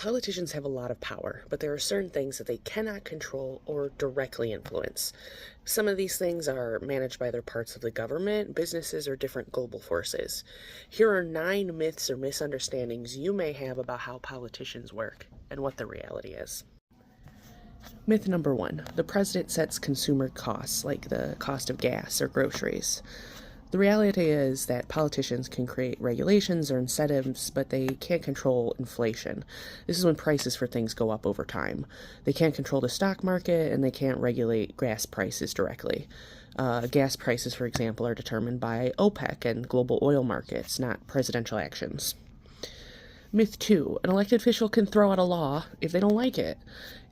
Politicians have a lot of power, but there are certain things that they cannot control or directly influence. Some of these things are managed by other parts of the government, businesses, or different global forces. Here are 9 myths or misunderstandings you may have about how politicians work and what the reality is. Myth number 1: the president sets consumer costs, like the cost of gas or groceries. The reality is that politicians can create regulations or incentives, but they can't control inflation. This is when prices for things go up over time. They can't control the stock market, and they can't regulate gas prices directly. Gas prices, for example, are determined by OPEC and global oil markets, not presidential actions. Myth 2: an elected official can throw out a law if they don't like it.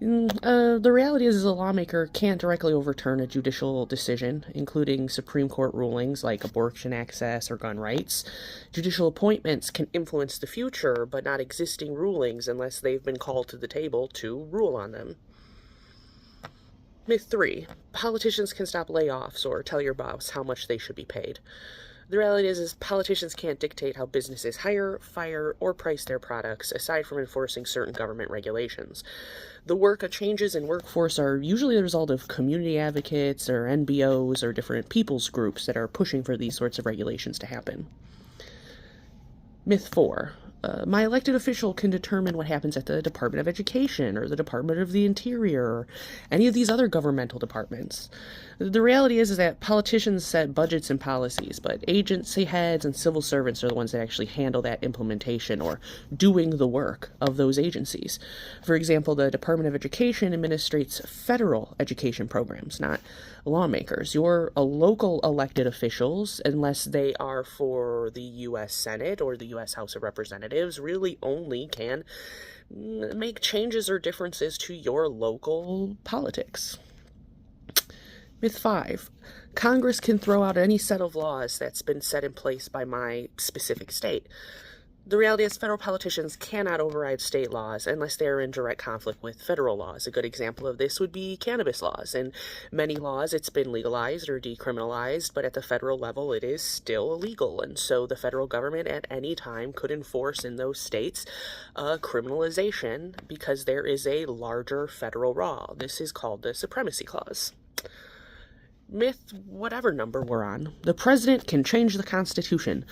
The reality is a lawmaker can't directly overturn a judicial decision, including Supreme Court rulings like abortion access or gun rights. Judicial appointments can influence the future, but not existing rulings unless they've been called to the table to rule on them. Myth 3: politicians can stop layoffs or tell your boss how much they should be paid. The reality is politicians can't dictate how businesses hire, fire, or price their products, aside from enforcing certain government regulations. The work of changes in workforce are usually the result of community advocates or NBOs or different people's groups that are pushing for these sorts of regulations to happen. Myth 4: my elected official can determine what happens at the Department of Education or the Department of the Interior or any of these other governmental departments. The reality is that politicians set budgets and policies, but agency heads and civil servants are the ones that actually handle that implementation or doing the work of those agencies. For example, the Department of Education administrates federal education programs, not lawmakers. You're a local elected officials, unless they are for the U.S. Senate or the U.S. House of Representatives, really only can make changes or differences to your local politics. Myth 5: Congress can throw out any set of laws that's been set in place by my specific state. The reality is federal politicians cannot override state laws unless they are in direct conflict with federal laws. A good example of this would be cannabis laws. In many laws, it's been legalized or decriminalized, but at the federal level, it is still illegal. And so the federal government at any time could enforce in those states criminalization because there is a larger federal law. This is called the Supremacy Clause. Myth, whatever number we're on: the president can change the Constitution.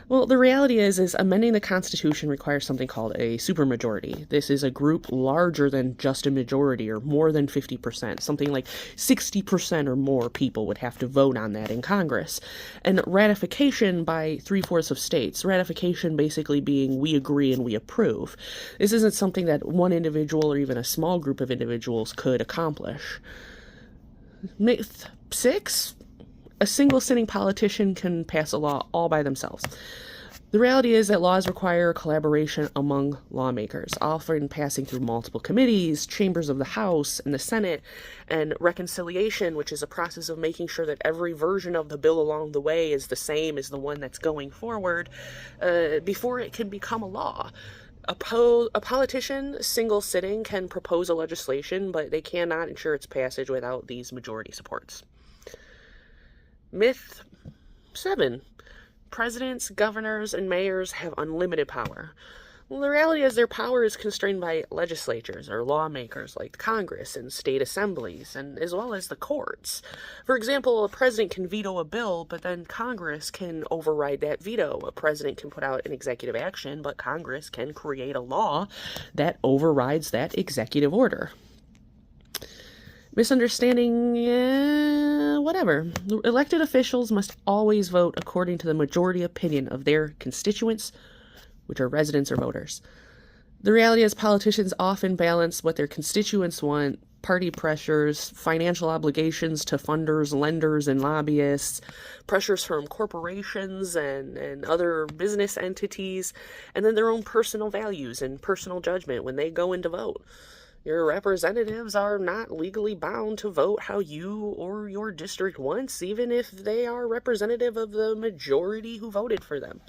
Well, the reality is amending the Constitution requires something called a supermajority. This is a group larger than just a majority or more than 50%. Something like 60% or more people would have to vote on that in Congress. And ratification by 3/4 of states. Ratification basically being we agree and we approve. This isn't something that one individual or even a small group of individuals could accomplish. Myth 6: a single sitting politician can pass a law all by themselves. The reality is that laws require collaboration among lawmakers, often passing through multiple committees, chambers of the House and the Senate, and reconciliation, which is a process of making sure that every version of the bill along the way is the same as the one that's going forward before it can become a law. A politician, single sitting, can propose a legislation, but they cannot ensure its passage without these majority supports. Myth 7: presidents, governors, and mayors have unlimited power. Well, the reality is their power is constrained by legislatures or lawmakers like Congress and state assemblies, and as well as the courts. For example, a president can veto a bill, but then Congress can override that veto. A president can put out an executive action, but Congress can create a law that overrides that executive order. Misunderstanding, whatever. Elected officials must always vote according to the majority opinion of their constituents, which are residents or voters. The reality is politicians often balance what their constituents want, party pressures, financial obligations to funders, lenders, and lobbyists, pressures from corporations and other business entities, and then their own personal values and personal judgment when they go in to vote. Your representatives are not legally bound to vote how you or your district wants, even if they are representative of the majority who voted for them.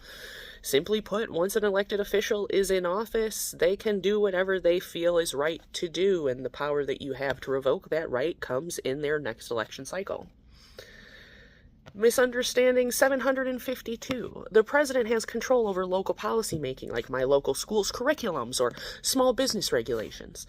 Simply put, once an elected official is in office, they can do whatever they feel is right to do, and the power that you have to revoke that right comes in their next election cycle. Misunderstandings 752. The president has control over local policy making, like my local school's curriculums or small business regulations.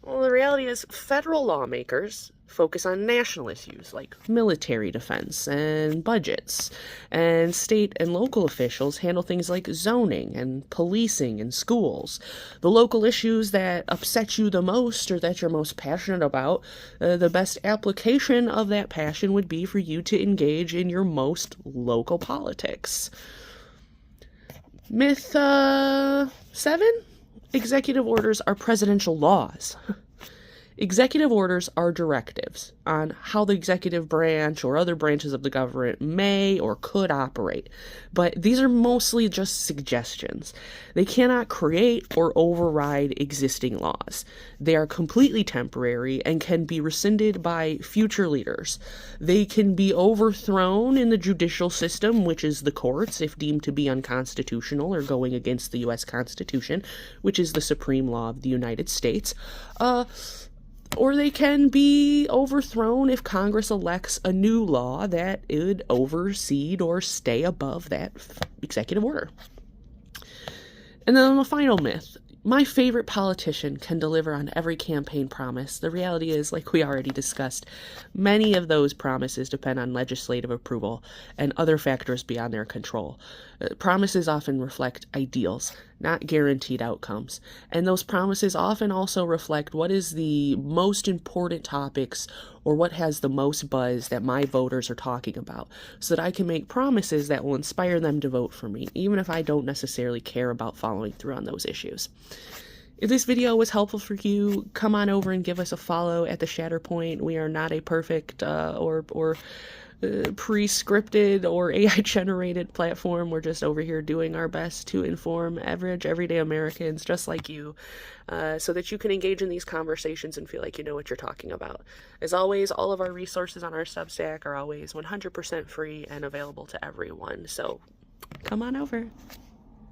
Well, the reality is, federal lawmakers focus on national issues like military defense and budgets, and state and local officials handle things like zoning and policing and schools. The local issues that upset you the most or that you're most passionate about, the best application of that passion would be for you to engage in your most local politics. Myth 7? Executive orders are presidential laws. Executive orders are directives on how the executive branch or other branches of the government may or could operate, but these are mostly just suggestions. They cannot create or override existing laws. They are completely temporary and can be rescinded by future leaders. They can be overthrown in the judicial system, which is the courts, if deemed to be unconstitutional or going against the U.S. Constitution, which is the supreme law of the United States. Or they can be overthrown if Congress elects a new law that would oversee or stay above that executive order. And then the final myth. My favorite politician can deliver on every campaign promise. The reality is, like we already discussed, many of those promises depend on legislative approval and other factors beyond their control. Promises often reflect ideals, not guaranteed outcomes. And those promises often also reflect what is the most important topics or what has the most buzz that my voters are talking about, so that I can make promises that will inspire them to vote for me, even if I don't necessarily care about following through on those issues. If this video was helpful for you, come on over and give us a follow at the Shatterpoint. We are not a perfect or pre-scripted or AI-generated platform. We're just over here doing our best to inform average, everyday Americans just like you, so that you can engage in these conversations and feel like you know what you're talking about. As always, all of our resources on our Substack are always 100% free and available to everyone, so come on over.